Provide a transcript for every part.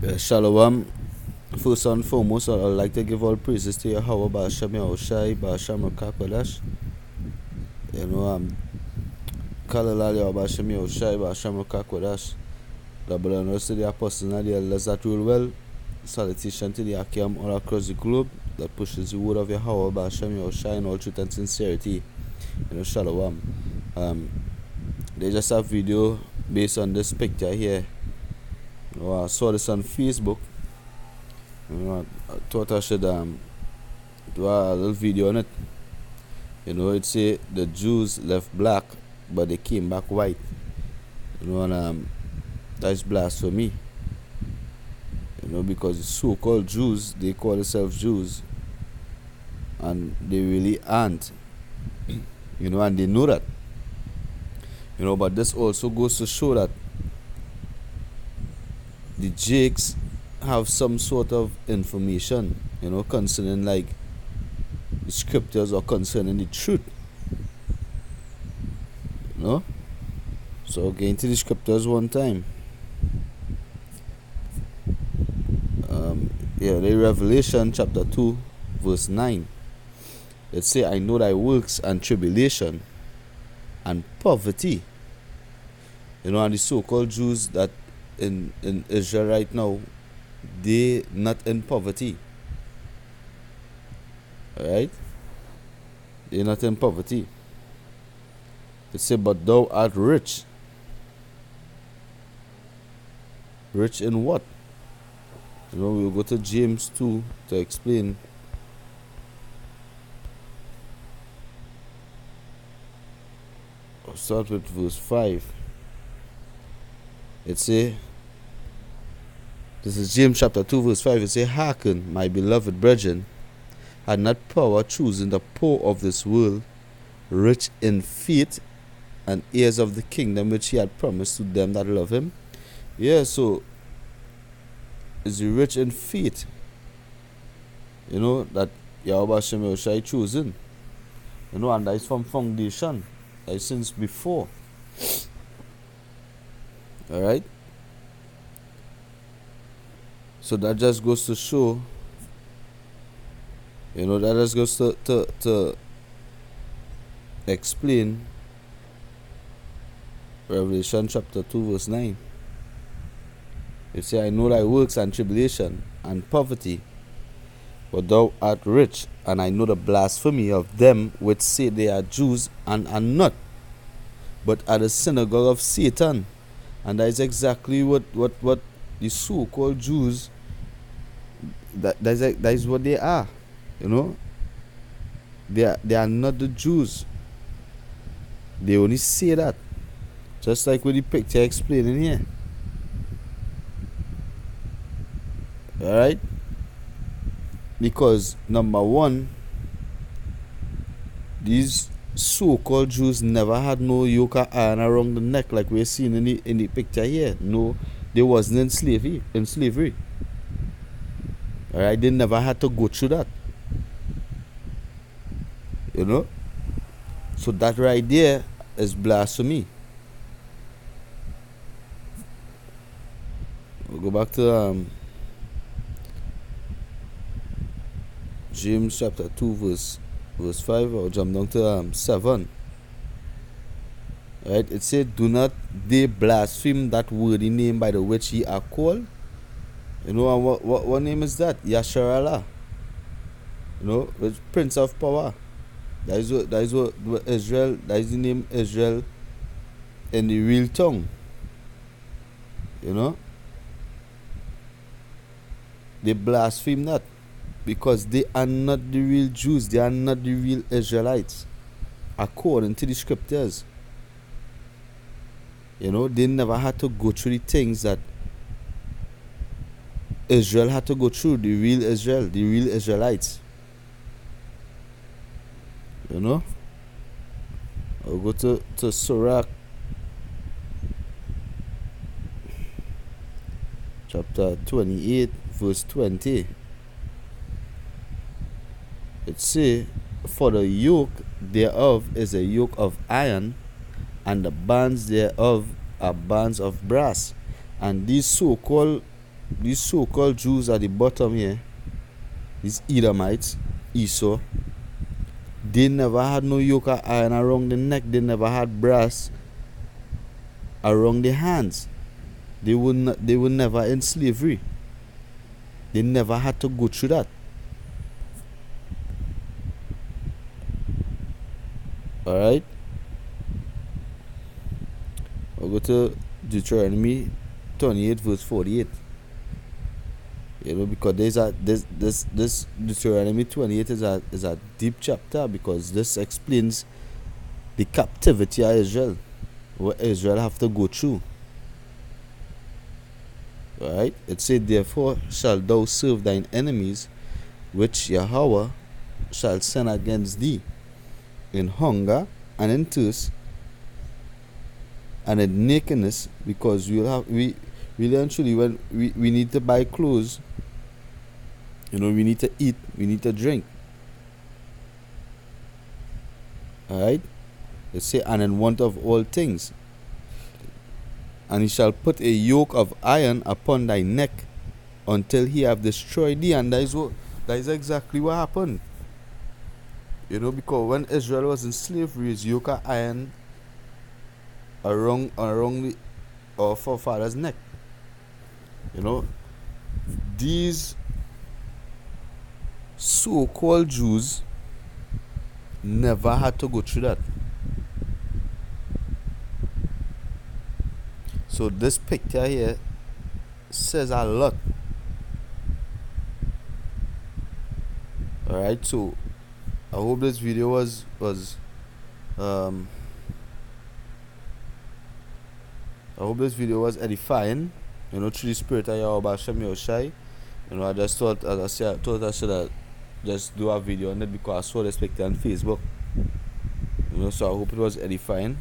Shalom. First and foremost, I'd like to give all praises to Yahweh Ba'ashem Yahushai Ba'ashem Rakakwadash. Kalalal Yahweh Ba'ashem Yahushai Ba'ashem Rakakwadash. The brothers to the apostles and the elders that rule well. Salutation to the Akim all across the globe that pushes the word of Yahweh Ba'ashem Yahushai in all truth and sincerity. Shalom. They just have video based on this picture here. I saw this on Facebook. I thought I should do a little video on it. It say the Jews left black, but they came back white. And that's blasphemy. Because the so-called Jews, they call themselves Jews, and they really aren't. And they know that. But this also goes to show that the Jakes have some sort of information, concerning like the scriptures or concerning the truth. So get into the scriptures one time. The Revelation chapter 2 verse 9. It say, I know thy works and tribulation and poverty. And the so-called Jews that in Israel right now, they not in poverty. Alright? They're not in poverty. It say, but thou art rich. Rich in what? We'll go to James 2 to explain. I'll start with verse 5. It say, this is James chapter 2 verse 5. It say, hearken, my beloved brethren, had not power choosing the poor of this world, rich in faith, and heirs of the kingdom which he had promised to them that love him. So is he rich in faith? That Yahweh Hashem Yahushai chosen. And that is from foundation. That is since before. Alright? So that just goes to show, that just goes to explain Revelation chapter 2 verse 9. It say, I know thy works and tribulation and poverty, but thou art rich, and I know the blasphemy of them which say they are Jews and are not, but are the synagogue of Satan. And that is exactly what the so-called Jews, that is what they are. They are not the Jews. They only say that. Just like with the picture explaining here. Alright? Because number one, these so-called Jews never had no yoke of iron around the neck like we're seeing in the picture here. No, they wasn't in slavery. Alright, they never had to go through that. So that right there is blasphemy. We'll go back to James chapter 2 verse 5. I'll jump down to 7. Right? It said, do not they blaspheme that worthy name by the which ye are called. What name is that? Yasharallah. Which Prince of Power. That is what Israel, that is the name Israel in the real tongue. They blaspheme that because they are not the real Jews. They are not the real Israelites according to the scriptures. They never had to go through the things that Israel had to go through. The real Israel, the real Israelites. I'll go to Sirach chapter 28 verse 20. It say, for the yoke thereof is a yoke of iron, and the bands thereof are bands of brass. And these so-called these so-called Jews at the bottom here, these Edomites, Esau, they never had no yoke of iron around the neck. They never had brass around their hands. They were never in slavery. They never had to go through that. Alright? We'll go to Deuteronomy 28 verse 48. Because this Deuteronomy 28 is a deep chapter, because this explains the captivity of Israel, what Israel have to go through. Right? It said, therefore shalt thou serve thine enemies, which Yahweh shall send against thee, in hunger and in thirst and in nakedness, because we really and truly, when we need to buy clothes, we need to eat, we need to drink. Alright? It say, and in want of all things. And he shall put a yoke of iron upon thy neck until he have destroyed thee. And that is exactly what happened. Because when Israel was in slavery, his yoke of iron around our forefather's neck. These so-called Jews never had to go through that. So this picture here says a lot. Alright, so I hope this video was edifying, through the spirit of Yahweh Hashem Yoshai. I just thought, as I said, I should just do a video on it because I saw this picture on Facebook. So I hope it was edifying.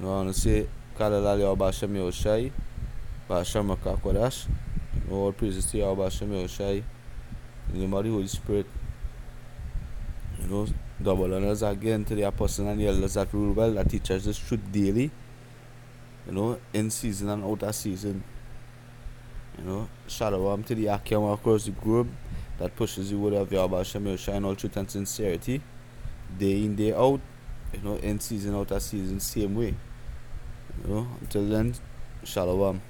I want to say, Kalala Yahweh Hashem Yoshai, Hashem Makakwadash. All praises to Yahweh Hashem Yoshai, in the name of the Holy Spirit. Double honors again to the apostles and the elders that rule well, that teach us this truth daily, in season and out of season. Shalom to the Akim across the globe that pushes the word of Yahweh Hashem Yoshai in all truth and sincerity, day in, day out, in season, out of season, same way. Until then, Shalom.